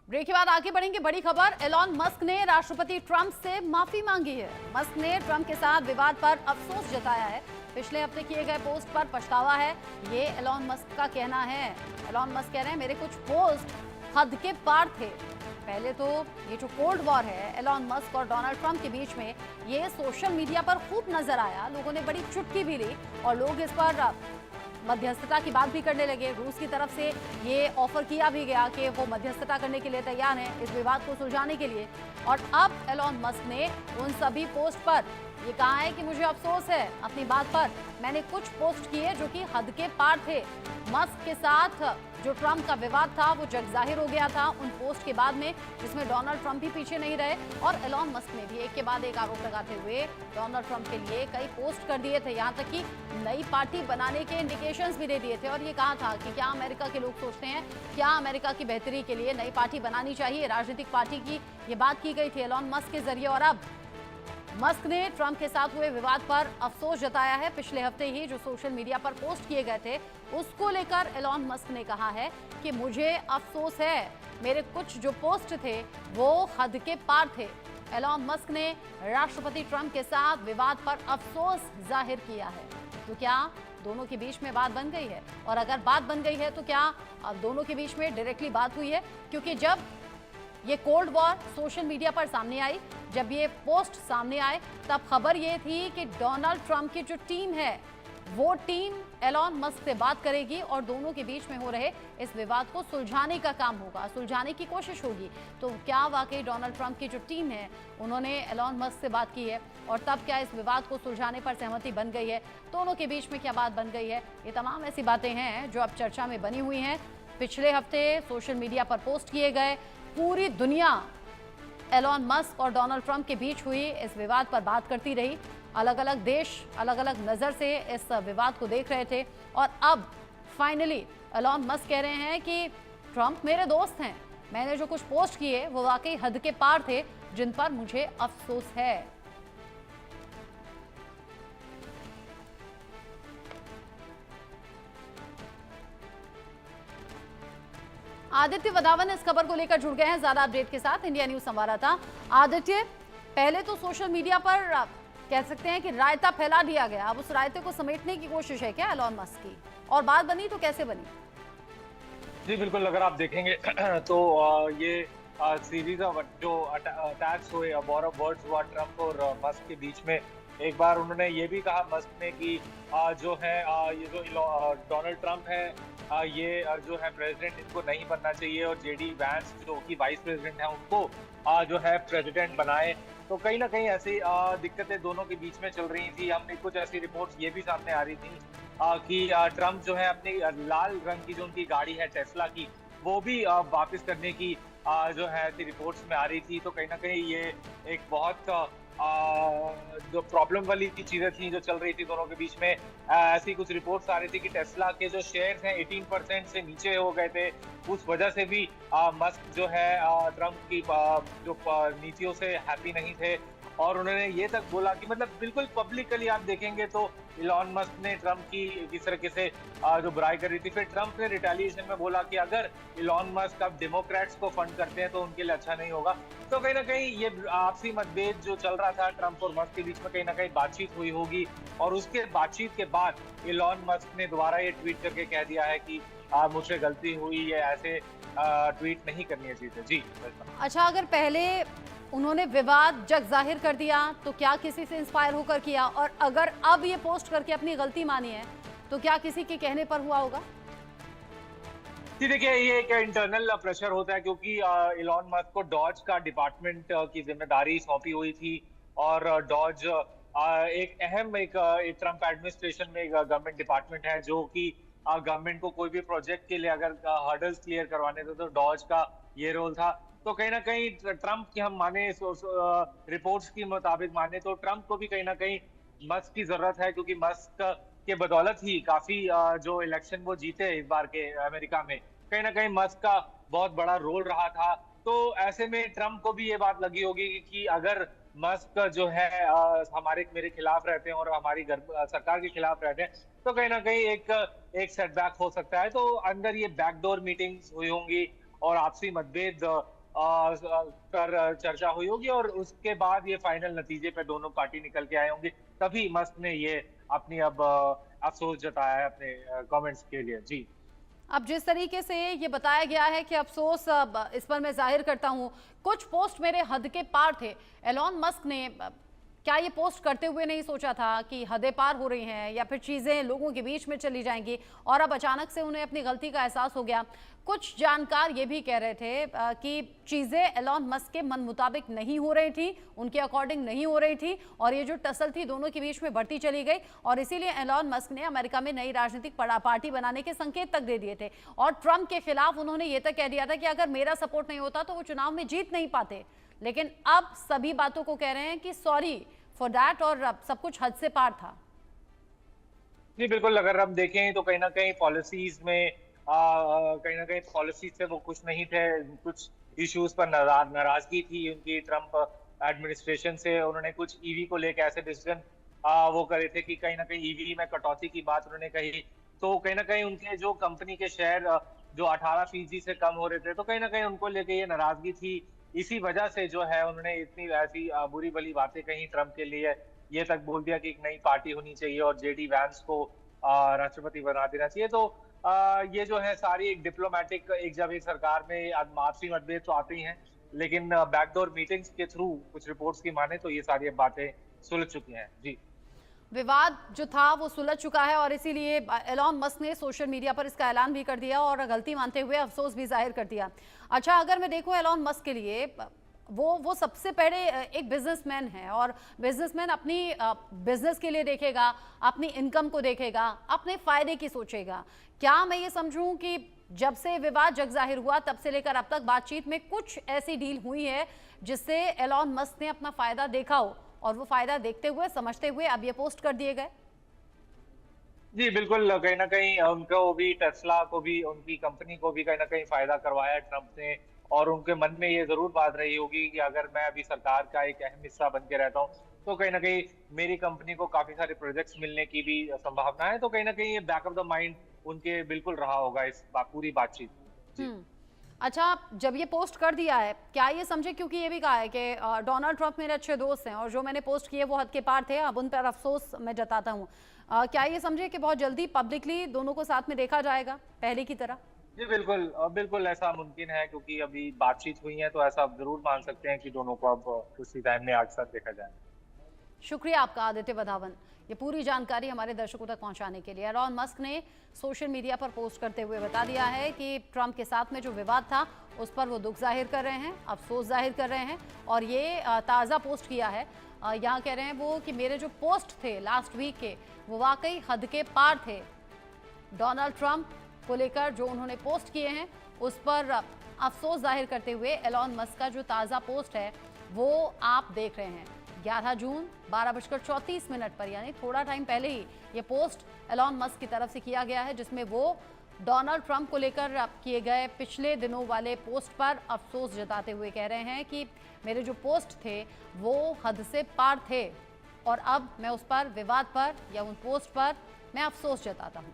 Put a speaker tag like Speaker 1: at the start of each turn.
Speaker 1: Break के बाद आगे बढ़ेंगे। बड़ी खबर, एलॉन मस्क ने राष्ट्रपति ट्रंप से माफी मांगी है। मस्क ने ट्रंप के साथ विवाद पर अफसोस जताया है। पिछले हफ्ते किए गए पोस्ट पर पछतावा है, ये एलॉन मस्क का कहना है। एलॉन मस्क कह रहे हैं, मेरे कुछ पोस्ट हद के पार थे। पहले तो ये जो कोल्ड वॉर है एलॉन मस्क और डोनाल्ड ट्रंप के बीच में, ये सोशल मीडिया पर खूब नजर आया। लोगों ने बड़ी चुटकी भी ली और लोग इस पर मध्यस्थता की बात भी करने लगे। रूस की तरफ से ये ऑफर किया भी गया कि वो मध्यस्थता करने के लिए तैयार हैं इस विवाद को सुलझाने के लिए। और अब एलॉन मस्क ने उन सभी पोस्ट पर ये कहा है कि मुझे अफसोस है अपनी बात पर, मैंने कुछ पोस्ट किए जो कि हद के पार थे। मस्क के साथ जो ट्रंप का विवाद था वो जग जाहिर हो गया था उन पोस्ट के बाद में, जिसमें डोनाल्ड ट्रंप भी पीछे नहीं रहे। और एलॉन मस्क ने भी एक के बाद एक आरोप लगाते हुए डोनाल्ड ट्रंप के लिए कई पोस्ट कर दिए थे। यहाँ तक कि नई पार्टी बनाने के इंडिकेशंस भी दे दिए थे और ये कहा था कि क्या अमेरिका के लोग सोचते हैं, क्या अमेरिका की बेहतरी के लिए नई पार्टी बनानी चाहिए, राजनीतिक पार्टी की ये बात की गई थी एलॉन मस्क के जरिए। और अब मस्क ने ट्रंप के साथ हुए विवाद पर अफसोस जताया है। पिछले हफ्ते ही जो सोशल मीडिया पर पोस्ट किए गए थे उसको लेकर एलॉन मस्क ने कहा है कि मुझे अफसोस है, मेरे कुछ जो पोस्ट थे वो हद के पार थे। एलॉन मस्क ने राष्ट्रपति ट्रंप के साथ विवाद पर अफसोस जाहिर किया है। तो क्या दोनों के बीच में बात बन गई है? और अगर बात बन गई है तो क्या अब दोनों के बीच में डायरेक्टली बात हुई है? क्योंकि जब ये कोल्ड वॉर सोशल मीडिया पर सामने आई, जब ये पोस्ट सामने आए, तब खबर ये थी कि डोनाल्ड ट्रंप की जो टीम है वो टीम एलॉन मस्क से बात करेगी और दोनों के बीच में हो रहे इस विवाद को सुलझाने का काम होगा, सुलझाने की कोशिश होगी। तो क्या वाकई डोनाल्ड ट्रंप की जो टीम है उन्होंने एलॉन मस्क से बात की है और तब क्या इस विवाद को सुलझाने पर सहमति बन गई है? दोनों के बीच में क्या बात बन गई है? ये तमाम ऐसी बातें हैं जो अब चर्चा में बनी हुई हैं। पिछले हफ्ते सोशल मीडिया पर पोस्ट किए गए, पूरी दुनिया एलॉन मस्क और डोनाल्ड ट्रंप के बीच हुई इस विवाद पर बात करती रही। अलग अलग देश अलग अलग नज़र से इस विवाद को देख रहे थे और अब फाइनली एलॉन मस्क कह रहे हैं कि ट्रंप मेरे दोस्त हैं, मैंने जो कुछ पोस्ट किए वो वाकई हद के पार थे, जिन पर मुझे अफसोस है। आदित्य वदावन इस खबर को लेकर जुड़ गए हैं ज्यादा अपडेट के साथ, इंडिया न्यूज संवाददाता आदित्य। पहले तो सोशल मीडिया पर कह सकते हैं कि रायता फैला दिया गया, अब उस रायते को समेटने की कोशिश है क्या एलॉन मस्क की? और बात बनी तो कैसे बनी?
Speaker 2: जी बिल्कुल, अगर आप देखेंगे तो ये सीरीज ऑफ जो अटैक्स हुए, वॉर ऑफ वर्ड्स हुआ ट्रंप और मस्क के बीच में। एक बार उन्होंने ये भी कहा मस्क ने कि जो है ये जो डोनाल्ड ट्रंप है ये जो है प्रेसिडेंट, इनको नहीं बनना चाहिए और जेडी वैंस जो कि वाइस प्रेसिडेंट है उनको जो है प्रेसिडेंट बनाए। तो कहीं ना कहीं ऐसी दिक्कतें दोनों के बीच में चल रही थी। हमने कुछ ऐसी रिपोर्ट्स ये भी सामने आ रही थी कि ट्रंप जो है अपनी लाल रंग की जो उनकी गाड़ी है टेस्ला की, वो भी वापस करने की जो है ऐसी रिपोर्ट्स में आ रही थी। तो कहीं ना कहीं ये एक बहुत जो प्रॉब्लम वाली की चीजें थी जो चल रही थी दोनों के बीच में। ऐसी कुछ रिपोर्ट्स आ रही थी कि टेस्ला के जो शेयर्स हैं 18% से नीचे हो गए थे, उस वजह से भी मस्क जो है ट्रंप की जो नीतियों से हैप्पी नहीं थे। और उन्होंने ये तक बोला कि मतलब बिल्कुल पब्लिकली आप देखेंगे तो इलॉन मस्क ने ट्रंप की किस तरीके से जो बुराई कर रही थी। फिर ट्रंप ने रिटेलिएशन में बोला कि अगर इलॉन मस्क अब डेमोक्रेट्स को फंड करते हैं तो उनके लिए अच्छा नहीं होगा। तो कहीं ना कहीं ये आपसी मतभेद जो चल रहा था ट्रंप और मस्क के बीच में, कहीं ना कहीं बातचीत हुई होगी और उसके बातचीत के बाद इलॉन मस्क ने दोबारा ये ट्वीट करके कह दिया है कि मुझसे गलती हुई है, ऐसे ट्वीट नहीं करनी चाहिए। जी
Speaker 1: अच्छा, अगर पहले उन्होंने विवाद जग जाहिर कर दिया तो क्या किसी से इंस्पायर होकर किया, और अगर अब ये पोस्ट करके अपनी गलती मानी है तो क्या किसी के कहने पर हुआ होगा?
Speaker 2: जी देखिए, ये एक इंटरनल प्रेशर होता है क्योंकि इलॉन मस्क को डॉज का डिपार्टमेंट की जिम्मेदारी सौंपी हुई थी और डॉज एक अहम एक ट्रंप एडमिनिस्ट्रेशन में एक गवर्नमेंट डिपार्टमेंट है जो कि गवर्नमेंट को कोई भी प्रोजेक्ट के लिए अगर हर्डल्स क्लियर करवाने थे तो डॉज का ये रोल था। तो कहीं ना कहीं ट्रंप की हम माने रिपोर्ट्स के मुताबिक माने तो ट्रंप को भी कहीं ना कहीं मस्क की जरूरत है, क्योंकि मस्क के बदौलत ही काफी जो इलेक्शन वो जीते इस बार के अमेरिका में। कहीं ना कहीं मस्क का बहुत बड़ा रोल रहा था। तो ऐसे में ट्रंप को भी ये बात लगी होगी कि अगर मस्क जो है हमारे मेरे खिलाफ रहते हैं और हमारी सरकार के खिलाफ रहते हैं तो कहीं ना कहीं एक सेटबैक हो सकता है। तो अंदर ये बैकडोर मीटिंग्स हुई होंगी और आपसी मतभेद पर चर्चा हुई होगी और उसके बाद ये फाइनल नतीजे पे दोनों पार्टी निकल के आए होंगे। तभी मस्क ने ये अपनी अब अफ़सोस जताया है अपने कमेंट्स के लिए। जी।
Speaker 1: अब जिस तरीके से ये बताया गया है कि अफसोस इस पर मैं जाहिर करता हूं, कुछ पोस्ट मेरे हद के पार थे। एलॉन मस्क ने क्या ये पोस्ट करते हुए नहीं सोचा था कि हदें पार हो रही हैं या फिर चीज़ें लोगों के बीच में चली जाएंगी, और अब अचानक से उन्हें अपनी गलती का एहसास हो गया। कुछ जानकार ये भी कह रहे थे कि चीज़ें एलॉन मस्क के मन मुताबिक नहीं हो रही थी, उनके अकॉर्डिंग नहीं हो रही थी, और ये जो टसल थी दोनों के बीच में बढ़ती चली गई, और इसीलिए एलॉन मस्क ने अमेरिका में नई राजनीतिक पार्टी बनाने के संकेत तक दे दिए थे। और ट्रंप के खिलाफ उन्होंने ये तक कह दिया था कि अगर मेरा सपोर्ट नहीं होता तो वो चुनाव में जीत नहीं पाते। लेकिन अब सभी बातों को कह रहे हैं कि सॉरी फॉर दैट, और अब सब कुछ हद से पार था।
Speaker 2: जी, बिल्कुल, अगर हम देखें तो कहीं न कहीं पॉलिसीज़ में कहीं न कहीं पॉलिसी से वो खुश नहीं थे। कुछ इश्यूज़ पर नाराज़गी थी उनकी ट्रंप एडमिनिस्ट्रेशन से। उन्होंने कुछ ईवी को लेके ऐसे डिसीज़न वो करे थे कि कहीं न कहीं ईवी में कटौती की बात उन्होंने कही। तो कहीं न कहीं उनके जो कंपनी के शेयर जो 18% से कम हो रहे थे, तो कहीं न कहीं उनको लेके ये नाराज़गी थी। इसी वजह से जो है उन्होंने इतनी ऐसी बुरी-भली बातें कही ट्रंप के लिए। ये तक बोल दिया कि एक नई पार्टी होनी चाहिए और जेडी वैंस को राष्ट्रपति बना देना चाहिए। तो ये जो है सारी एक डिप्लोमैटिक एक जब एक सरकार में आपसी मतभेद तो आते ही हैं, लेकिन बैकडोर मीटिंग्स के थ्रू कुछ रिपोर्ट्स की माने तो ये सारी अब बातें सुलझ चुकी हैं। जी।
Speaker 1: विवाद जो था वो सुलझ चुका है, और इसीलिए एलॉन मस्क ने सोशल मीडिया पर इसका ऐलान भी कर दिया और गलती मानते हुए अफसोस भी जाहिर कर दिया। अच्छा, अगर मैं देखूं एलॉन मस्क के लिए, वो सबसे पहले एक बिजनेसमैन है, और बिजनेसमैन अपनी बिजनेस के लिए देखेगा, अपनी इनकम को देखेगा, अपने फायदे की सोचेगा। क्या मैं ये समझूं कि जब से विवाद जग जाहिर हुआ तब से लेकर अब तक बातचीत में कुछ ऐसी डील हुई है जिससे एलॉन मस्क ने अपना फायदा देखा हो, और वो फायदा देखते हुए समझते हुए अब ये पोस्ट कर दिए गए?
Speaker 2: जी, बिल्कुल, कहीं न कहीं उनको भी टेस्ला को भी उनकी कंपनी को भी कहीं न कहीं फ़ायदा करवाया ट्रंप ने और उनके मन में ये ज़रूर बात रही होगी कि अगर मैं अभी सरकार का एक अहम हिस्सा बन के रहता हूँ, तो कहीं न कहीं मेरी कंपनी को काफ़ी सारे प्रोजेक्ट्स मिलने की भी संभावना है। तो कहीं न कहीं ये बैक ऑफ द माइंड उनके बिल्कुल रहा होगा इस पूरी बातचीत में। जी।
Speaker 1: अच्छा, जब ये पोस्ट कर दिया है, क्या ये समझे, क्योंकि ये भी कहा है कि डोनाल्ड ट्रंप मेरे अच्छे दोस्त हैं और जो मैंने पोस्ट किए वो हद के पार थे, अब उन पर अफसोस मैं जताता हूँ। क्या ये समझे कि बहुत जल्दी पब्लिकली दोनों को साथ में देखा जाएगा पहले की तरह?
Speaker 2: जी, बिल्कुल, बिल्कुल ऐसा मुमकिन है क्योंकि अभी बातचीत हुई है तो ऐसा आप ज़रूर मान सकते हैं कि दोनों को अब उसी टाइम में एक साथ देखा जाए।
Speaker 1: शुक्रिया आपका आदित्य वधावन, ये पूरी जानकारी हमारे दर्शकों तक पहुंचाने के लिए। एलॉन मस्क ने सोशल मीडिया पर पोस्ट करते हुए बता दिया है कि ट्रंप के साथ में जो विवाद था उस पर वो दुख जाहिर कर रहे हैं, अफसोस जाहिर कर रहे हैं, और ये ताज़ा पोस्ट किया है। यहाँ कह रहे हैं वो कि मेरे जो पोस्ट थे लास्ट वीक के वो वाकई हद के पार थे। डोनाल्ड ट्रंप को लेकर जो उन्होंने पोस्ट किए हैं उस पर अफसोस जाहिर करते हुए एलॉन मस्क का जो ताज़ा पोस्ट है वो आप देख रहे हैं। 11 जून 12:34 पर, यानी थोड़ा टाइम पहले ही ये पोस्ट एलॉन मस्क की तरफ से किया गया है, जिसमें वो डोनाल्ड ट्रंप को लेकर किए गए पिछले दिनों वाले पोस्ट पर अफसोस जताते हुए कह रहे हैं कि मेरे जो पोस्ट थे वो हद से पार थे, और अब मैं उस पर, विवाद पर या उन पोस्ट पर मैं अफसोस जताता हूँ।